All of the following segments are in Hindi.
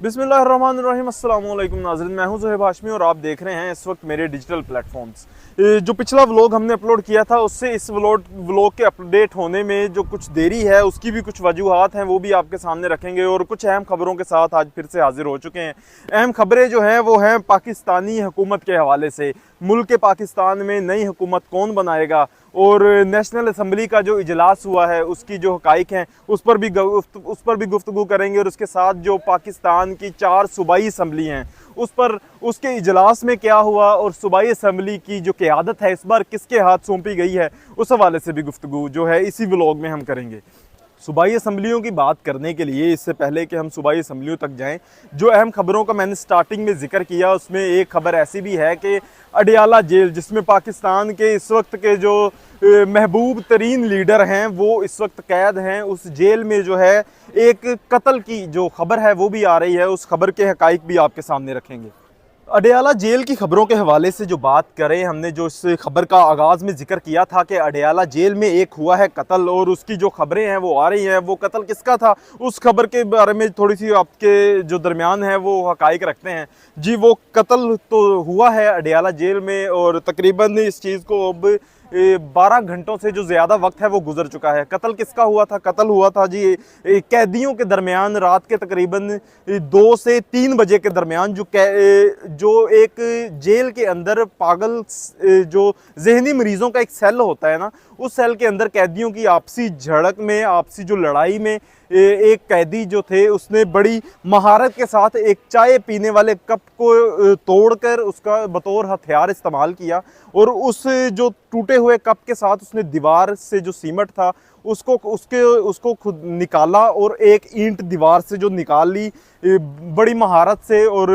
बिस्मिल्लाहिर्रहमानिर्रहीम अस्सलाम वालेकुम नाज़रीन, मैं हूं ज़ोहेब हाशमी और आप देख रहे हैं इस वक्त मेरे डिजिटल प्लेटफॉर्म्स। जो पिछला व्लॉग हमने अपलोड किया था उससे इस व्लॉग के अपडेट होने में जो कुछ देरी है उसकी भी कुछ वजूहात हैं, वो भी आपके सामने रखेंगे और कुछ अहम खबरों के साथ आज फिर से हाजिर हो चुके हैं। अहम खबरें जो हैं वो हैं पाकिस्तानी हुकूमत के हवाले से। मुल्क के पाकिस्तान में नई हुकूमत कौन बनाएगा और नेशनल असम्बली का जो इजलास हुआ है उसकी जो हकाइक हैं उस पर भी गुफ्तगू करेंगे और उसके साथ जो पाकिस्तान की 4 सूबाई असम्बली हैं उस पर उसके इजलास में क्या हुआ और सूबाई असम्बली की जो क़यादत है इस बार किसके हाथ सौंपी गई है उस हवाले से भी गुफ्तगू जो है इसी व्लॉग में हम करेंगे। सूबाई असम्बलियों की बात करने के लिए इससे पहले कि हम सूबाई असम्बलियों तक जाएं, जो अहम खबरों का मैंने स्टार्टिंग में जिक्र किया उसमें एक खबर ऐसी भी है कि अडियाला जेल, जिसमें पाकिस्तान के इस वक्त के जो महबूब तरीन लीडर हैं वो इस वक्त कैद हैं, उस जेल में जो है एक कत्ल की जो खबर है वो भी आ रही है। उस खबर के हकाइक भी आपके सामने रखेंगे। अडियाला जेल की खबरों के हवाले से जो बात करें, हमने जो इस खबर का आगाज़ में जिक्र किया था कि अडियाला जेल में एक हुआ है कत्ल और उसकी जो खबरें हैं वो आ रही हैं। वो कत्ल किसका था उस खबर के बारे में थोड़ी सी आपके जो दरमियान है वो हकाइक रखते हैं। जी, वो कत्ल तो हुआ है अडियाला जेल में और तकरीबन इस चीज़ को अब 12 घंटों से जो ज़्यादा वक्त है वो गुजर चुका है। कत्ल किसका हुआ था? कत्ल हुआ था जी कैदियों के दरमियान रात के तकरीबन 2 से 3 बजे के दरमियान। जो एक जेल के अंदर पागल जो जहनी मरीज़ों का एक सेल होता है ना, उस सेल के अंदर कैदियों की आपसी झड़प में, आपसी जो लड़ाई में एक कैदी जो थे उसने बड़ी महारत के साथ एक चाय पीने वाले कप को तोड़कर उसका बतौर हथियार इस्तेमाल किया और उस जो टूटे हुए कप के साथ उसने दीवार से जो सीमेंट था उसको खुद निकाला और एक ईंट दीवार से जो निकाल ली बड़ी महारत से और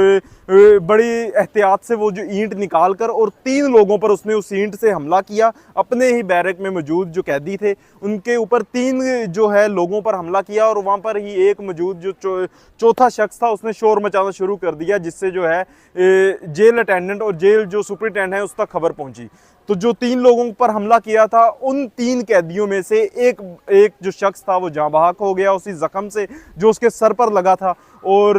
बड़ी एहतियात से वो जो ईंट निकाल कर और 3 लोगों पर उसने उस ईंट से हमला किया। अपने ही बैरक में मौजूद जो कैदी थे उनके ऊपर 3 जो है लोगों पर हमला किया और वहाँ पर ही एक मौजूद जो चौथा शख्स था उसने शोर मचाना शुरू कर दिया, जिससे जो है जेल अटेंडेंट और जेल जो सुपरिटेंडेंट है उस तक खबर पहुँची। तो जो 3 लोगों पर हमला किया था उन 3 कैदियों में से एक जो शख्स था वो जाँ बहक हो गया उसी ज़ख्म से जो उसके सर पर लगा था। और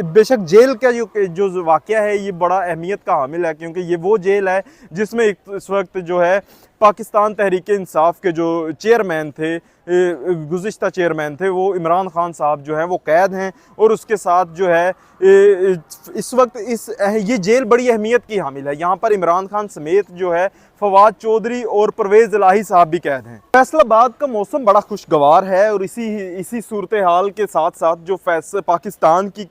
बेशक जेल का जो वाक़या है ये बड़ा अहमियत का हामिल है, क्योंकि ये वो जेल है जिसमें इस वक्त जो है पाकिस्तान तहरीक इंसाफ के जो चेयरमैन थे, गुज़िश्ता चेयरमैन थे, वो इमरान खान साहब जो हैं वो कैद हैं। और उसके साथ जो है इस वक्त ये जेल बड़ी अहमियत की हामिल है। यहाँ पर इमरान खान समेत जो है फवाद चौधरी और परवेज़ इलाही साहब भी कैद हैं। फैसलाबाद का मौसम बड़ा खुशगवार है और इसी सूरत हाल के साथ साथ जो पाकिस्तान की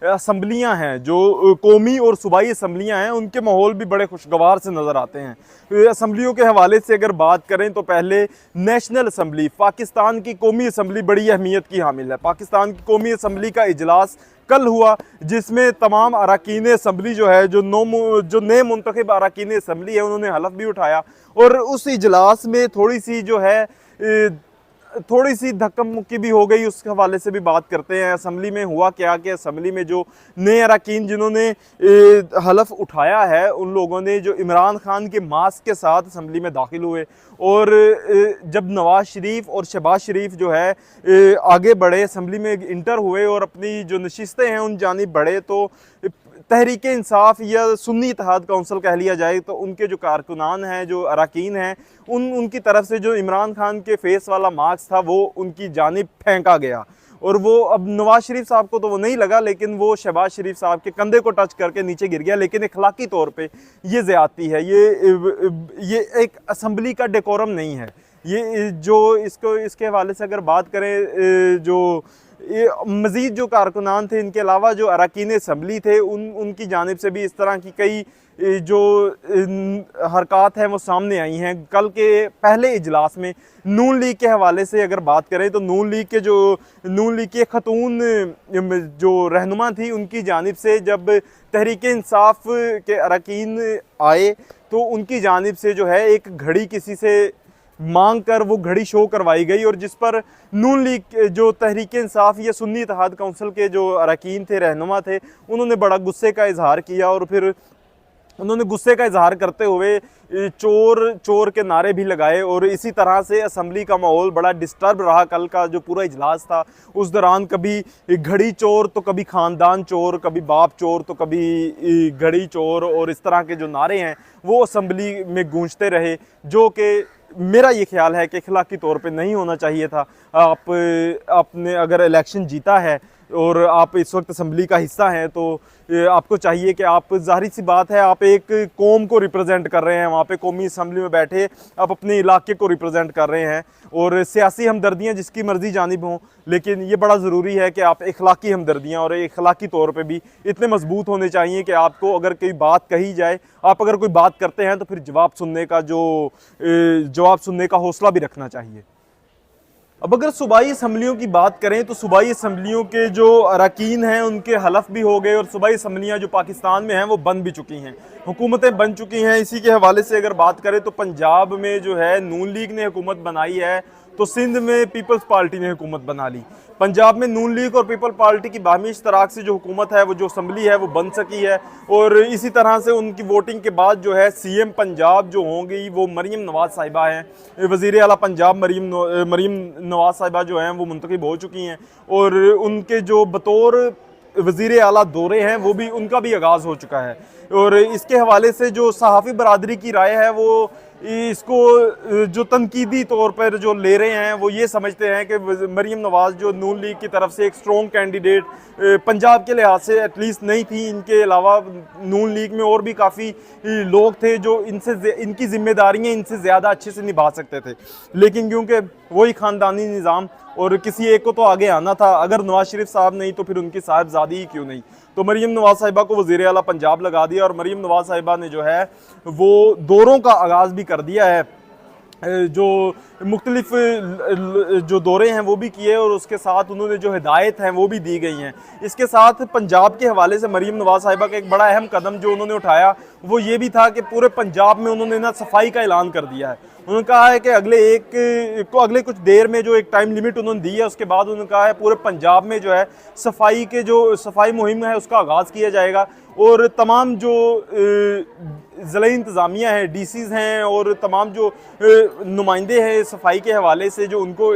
असम्बलियाँ हैं, जो कौमी और सूबाई असम्बलियाँ हैं, उनके माहौल भी बड़े खुशगवार से नज़र आते हैं। असम्बलियों के हवाले से अगर बात करें तो पहले नेशनल असम्बली, पाकिस्तान की कौमी असम्बली बड़ी अहमियत की हामिल है। पाकिस्तान की कौमी असम्बली का इजलास कल हुआ जिसमें तमाम अरकान असम्बली जो है जो नए मुंतखब अरकान असम्बली है उन्होंने हलफ भी उठाया और उस इजलास में थोड़ी सी धक्का मुक्की भी हो गई। उस हवाले से भी बात करते हैं। असम्बली में हुआ क्या कि असम्बली में जो नए अरकान जिन्होंने हलफ उठाया है उन लोगों ने जो इमरान खान के मास्क के साथ असम्बली में दाखिल हुए और जब नवाज शरीफ और शहबाज शरीफ जो है आगे बढ़े, असम्बली में इंटर हुए और अपनी जो नशिस्तें हैं उन जानिब बढ़े, तो तहरीक इंसाफ या सुन्नी इत्तेहाद काउंसिल कह लिया जाए तो उनके जो कारकुनान हैं, जो अरकान हैं, उनकी तरफ से जो इमरान खान के फेस वाला मास्क था वो उनकी जानिब फेंका गया और वो अब नवाज शरीफ साहब को तो वो नहीं लगा, लेकिन वो शहबाज शरीफ साहब के कंधे को टच करके नीचे गिर गया। लेकिन अखलाकी तौर पे ये ज़्यादती है, ये एक असम्बली का डेकोरम नहीं है। ये जो इसके हवाले से अगर बात करें, जो ये मज़ीद जो कारकुनान थे इनके अलावा जो अरकान असम्बली थे उनकी जानिब से भी इस तरह की कई जो हरकत हैं वो सामने आई हैं। कल के पहले इजलास में नून लीग के हवाले से अगर बात करें तो नून लीग के खतून जो रहनुमा थी उनकी जानिब से जब तहरीक इंसाफ के अरकान आए तो उनकी जानिब से जो है एक घड़ी किसी से मांग कर वो घड़ी शो करवाई गई और जिस पर नून लीग जो तहरीक इंसाफ या सुन्नी इत्तेहाद काउंसिल के जो अरकान थे, रहनुमा थे, उन्होंने बड़ा गुस्से का इजहार किया और फिर उन्होंने गुस्से का इजहार करते हुए चोर चोर के नारे भी लगाए और इसी तरह से असम्बली का माहौल बड़ा डिस्टर्ब रहा। कल का जो पूरा इजलास था उस दौरान कभी घड़ी चोर तो कभी ख़ानदान चोर, कभी बाप चोर तो कभी घड़ी चोर, और इस तरह के जो नारे हैं वो असम्बली में गूंजते रहे, जो कि मेरा ये ख्याल है कि अखलाकी तौर पे नहीं होना चाहिए था। आपने अगर इलेक्शन जीता है और आप इस वक्त असम्बली का हिस्सा हैं तो आपको चाहिए कि आप, ज़ाहिर सी बात है, आप एक कौम को रिप्रेजेंट कर रहे हैं, वहाँ पे कौमी असम्बली में बैठे आप अपने इलाके को रिप्रेजेंट कर रहे हैं। और सियासी हमदर्दियाँ जिसकी मर्ज़ी जानिब हों, लेकिन ये बड़ा ज़रूरी है कि आप अखलाकी हमदर्दियाँ और अखलाकी तौर पे भी इतने मजबूत होने चाहिए कि आपको अगर कोई बात कही जाए, आप अगर कोई बात करते हैं तो फिर जवाब सुनने का हौसला भी रखना चाहिए। अब अगर सूबाई असम्बलियों की बात करें तो सूबाई असम्बलियों के जो अरकान हैं उनके हलफ भी हो गए और सूबाई असम्बलियाँ जो पाकिस्तान में हैं वो बन भी चुकी हैं, हुकूमतें बन चुकी हैं। इसी के हवाले से अगर बात करें तो पंजाब में जो है नून लीग ने हुकूमत बनाई है, तो सिंध में पीपल्स पार्टी ने हुकूमत बना ली। पंजाब में नून लीग और पीपल पार्टी की बाहमी इश्तराक से जो हुकूमत है, वो जो असम्बली है वो बन सकी है। और इसी तरह से उनकी वोटिंग के बाद जो है CM पंजाब जो होंगी वो मरीम नवाज़ साहिबा हैं। वज़ीर आला पंजाब मरीम नवाज़ साहिबा जो हैं वो मुंतखब हो चुकी हैं और उनके जो बतौर वज़ीर आला दौरे हैं वो भी, उनका भी आगाज़ हो चुका है। और इसके हवाले से जो सहाफ़ी बरादरी की राय है वो इसको जो तनकीदी तौर पर जो ले रहे हैं वो ये समझते हैं कि मरीम नवाज़ जो नून लीग की तरफ से एक स्ट्रॉन्ग कैंडिडेट पंजाब के लिहाज से एटलीस्ट नहीं थी। इनके अलावा नून लीग में और भी काफ़ी लोग थे जो इनकी जिम्मेदारियां इनसे ज़्यादा अच्छे से निभा सकते थे, लेकिन क्योंकि वही ख़ानदानी निज़ाम और किसी एक को तो आगे आना था, अगर नवाज शरीफ साहब नहीं तो फिर उनकी साहिबजादी ही क्यों नहीं, तो मरीम नवाज़ साहिबा को वज़ीर आला पंजाब लगा दिया। और मरीम नवाज़ साहिबा ने जो है वो दौरों का आगाज़ भी कर दिया है, जो मुख्तलिफ जो दौरे हैं वो भी किए और उसके साथ उन्होंने जो हिदायत हैं वो भी दी गई हैं। इसके साथ पंजाब के हवाले से मरीम नवाज़ साहिबा का एक बड़ा अहम कदम जो उन्होंने उठाया वो ये भी था कि पूरे पंजाब में उन्होंने ना सफाई का ऐलान कर दिया है। उन्होंने कहा है कि अगले कुछ देर में जो एक टाइम लिमिट उन्होंने दी है, उसके बाद उन्होंने कहा है पूरे पंजाब में जो है सफाई मुहिम है उसका आगाज़ किया जाएगा। और तमाम जो ज़िला इंतज़ामिया है, DCs हैं और तमाम जो नुमाइंदे हैं सफाई के हवाले से, जो उनको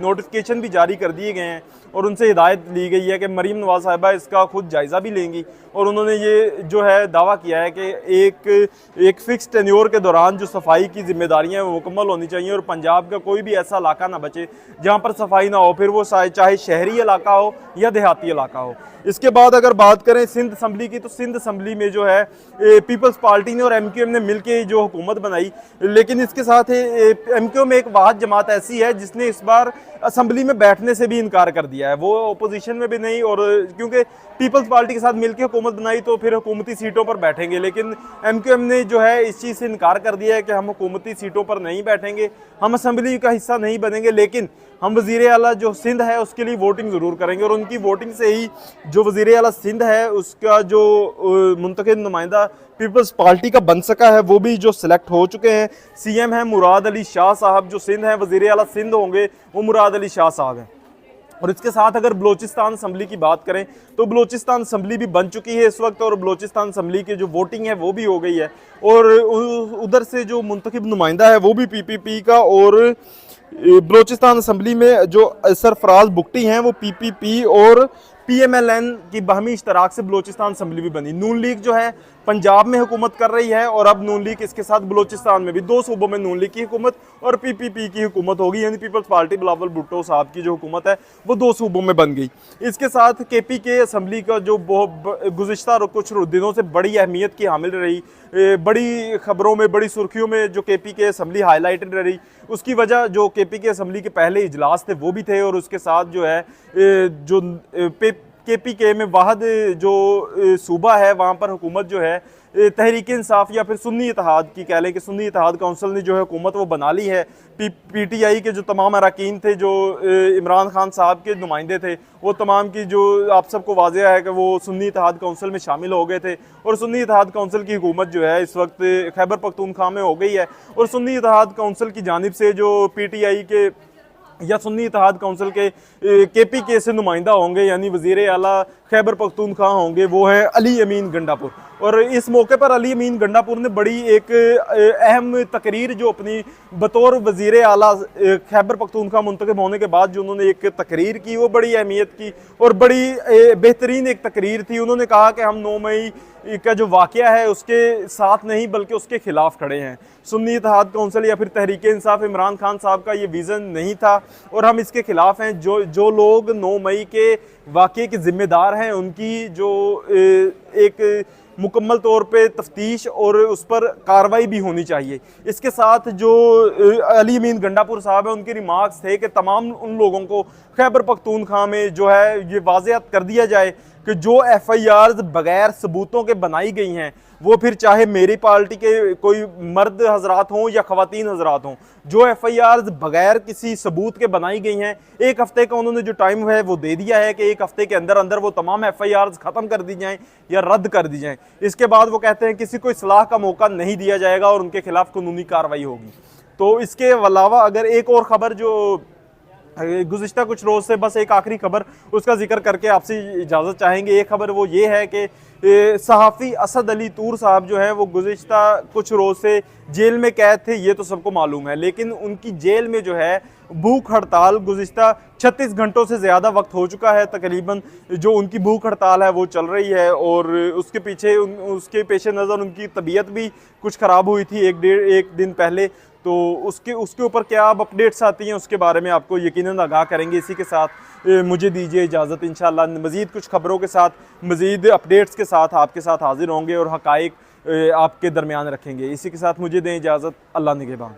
नोटिफिकेशन भी जारी कर दिए गए हैं और उनसे हिदायत ली गई है कि मरीम नवाज़ साहिबा इसका खुद जायज़ा भी लेंगी। और उन्होंने ये जो है दावा किया है कि एक फ़िक्स टेन्योर के दौरान जो सफाई की जिम्मेदारियाँ हैं वो मुकम्मल होनी चाहिए और पंजाब का कोई भी ऐसा इलाका ना बचे जहाँ पर सफाई ना हो, फिर वो चाहे शहरी इलाका हो या देहाती इलाका हो। इसके बाद अगर बात करें सिंध असम्बली की, तो सिंध असम्बली में जो है पीपल्स पार्टी ने और MQM ने मिलकर जो हुकूमत बनाई, लेकिन इसके साथ MQM में एक वाहिद जमात ऐसी है जिसने इस बार असम्बली में बैठने से भी इनकार कर दिया है, वो अपोजिशन में भी नहीं। और क्योंकि पीपल्स पार्टी के साथ मिलकर हुकूमत बनाई तो फिर हुकूमती सीटों पर बैठेंगे, लेकिन MQM ने जो है इस चीज़ से इनकार कर दिया है कि हम हुकूमती सीटों पर नहीं बैठेंगे, हम असम्बली का हिस्सा नहीं बनेंगे, लेकिन हम वज़ीर आला जो सिंध है उसके लिए वोटिंग ज़रूर करेंगे। और उनकी वोटिंग से ही जो वज़ीर आला सिंध है उसका जो मुंतखब नुमाइंदा पीपल्स पार्टी का बन सका है वो भी जो सिलेक्ट हो चुके हैं। CM है मुराद अली शाह साहब, जो सिंध है वज़ीर आला सिंध होंगे वो मुराद अली शाह साहब हैं। और इसके साथ अगर बलोचिस्तान असम्बली की बात करें तो बलोचिस्तान असम्बली भी बन चुकी है इस वक्त, और बलोचिस्तान असम्बली की जो वोटिंग है वो भी हो गई है। और उधर से जो मुंतखब नुमाइंदा है वो भी PPP का, और बलोचिस्तान असम्बली में जो सरफराज बुगटी हैं वो PPP और PMLN की बाहमी इश्तराक से बलोचिस्तान असम्बली भी बनी। नून लीग जो है पंजाब में हुकूमत कर रही है और अब नून लीग इसके साथ बलोचिस्तान में भी, 2 सूबों में नून लीग की हुकूमत और PPP की हुकूमत होगी, यानी पीपल्स पार्टी बिलावल भुट्टो साहब की जो हुकूमत है वो 2 सूबों में बन गई। इसके साथ KPK असम्बली का जो गुज़िश्ता कुछ दिनों से बड़ी अहमियत की हामिल रही, बड़ी खबरों में, बड़ी सुर्खियों में जो KPK असम्बली हाईलाइटेड रही, उसकी वजह जो KPK असम्बली के पहले इजलास थे वो भी थे। और उसके साथ जो है जो KPK में वाहद जो सूबा है वहाँ पर हुकूमत जो है तहरीक इंसाफ या फिर सुन्नी इत्तेहाद की कह लें कि सुन्नी इत्तेहाद काउंसिल ने जो है हुकूमत वो बना ली है। PTI के जो तमाम अरकान थे, जो इमरान खान साहब के नुमाइंदे थे, वो तमाम की जो आप सबको वाज़ेह है कि वो सुन्नी इत्तेहाद काउंसिल में शामिल हो गए थे। और सुन्नी इत्तेहाद काउंसिल की हुकूमत जो है इस वक्त खैबर पख्तूनख्वा में हो गई है। और सुन्नी इत्तेहाद काउंसिल की जानिब से जो PTI के या सुन्नी इत्तेहाद काउंसिल के KPK से नुमाइंदा होंगे, यानी वज़ीर आला खैबर पख्तूनख्वा होंगे वो हैं अली अमीन गंडापुर। और इस मौके पर अली अमीन गंडापुर ने बड़ी एक अहम तकरीर जो अपनी बतौर वज़ीर आला खैबर पख्तूनख्वा मुंतखब होने के बाद जो उन्होंने एक तकरीर की वो बड़ी अहमियत की और बड़ी बेहतरीन एक तकरीर थी। उन्होंने कहा कि हम 9 मई का जो वाक़या है उसके साथ नहीं बल्कि उसके खिलाफ खड़े हैं। सुन्नी इत्तेहाद कौंसिल या फिर तहरीक इंसाफ इमरान खान साहब का ये विज़न नहीं था और हम इसके खिलाफ हैं। जो लोग 9 मई के वाक़ये के ज़िम्मेदार हैं उनकी जो एक मुकम्मल तौर पे तफ्तीश और उस पर कार्रवाई भी होनी चाहिए। इसके साथ जो अली अमीन गंडापुर साहब हैं उनके रिमार्क्स थे कि तमाम उन लोगों को खैबर पख्तूनख्वा में जो है ये वाज़ेहत कर दिया जाए कि जो FIRs बगैर सबूतों के बनाई गई हैं, वो फिर चाहे मेरी पार्टी के कोई मर्द हजरात हों या ख़वातीन हजरात हों, जो FIRs बगैर किसी सबूत के बनाई गई हैं, 1 हफ़्ते का उन्होंने जो टाइम है वो दे दिया है कि 1 हफ़्ते के अंदर अंदर वो तमाम FIRs ख़त्म कर दी जाएँ या रद्द कर दी जाएँ। इसके बाद वो कहते हैं किसी को इस्लाह का मौका नहीं दिया जाएगा और उनके खिलाफ कानूनी कार्रवाई होगी। तो इसके अलावा अगर एक और ख़बर जो गुज़िश्ता कुछ रोज़ से, बस एक आखिरी खबर उसका जिक्र करके आपसे इजाज़त चाहेंगे। एक खबर वो ये है कि सहाफ़ी असद अली तूर साहब जो हैं वो गुज़िश्ता कुछ रोज़ से जेल में कैद थे, ये तो सबको मालूम है, लेकिन उनकी जेल में जो है भूख हड़ताल गुज़िश्ता 36 घंटों से ज़्यादा वक्त हो चुका है तकरीबन जो उनकी भूख हड़ताल है वो चल रही है। और उसके पीछे उसके पेश नज़र उनकी तबीयत भी कुछ ख़राब हुई थी एक दिन पहले। तो उसके ऊपर क्या अब अपडेट्स आती हैं उसके बारे में आपको यकीनन आगाह करेंगे। इसी के साथ मुझे दीजिए इजाज़त। इंशाअल्लाह मज़ीद कुछ खबरों के साथ, मज़ीद अपडेट्स के साथ आपके साथ हाज़िर होंगे और हक़ाइक़ आपके दरमियान रखेंगे। इसी के साथ मुझे दें इजाज़त। अल्लाह निगहबान।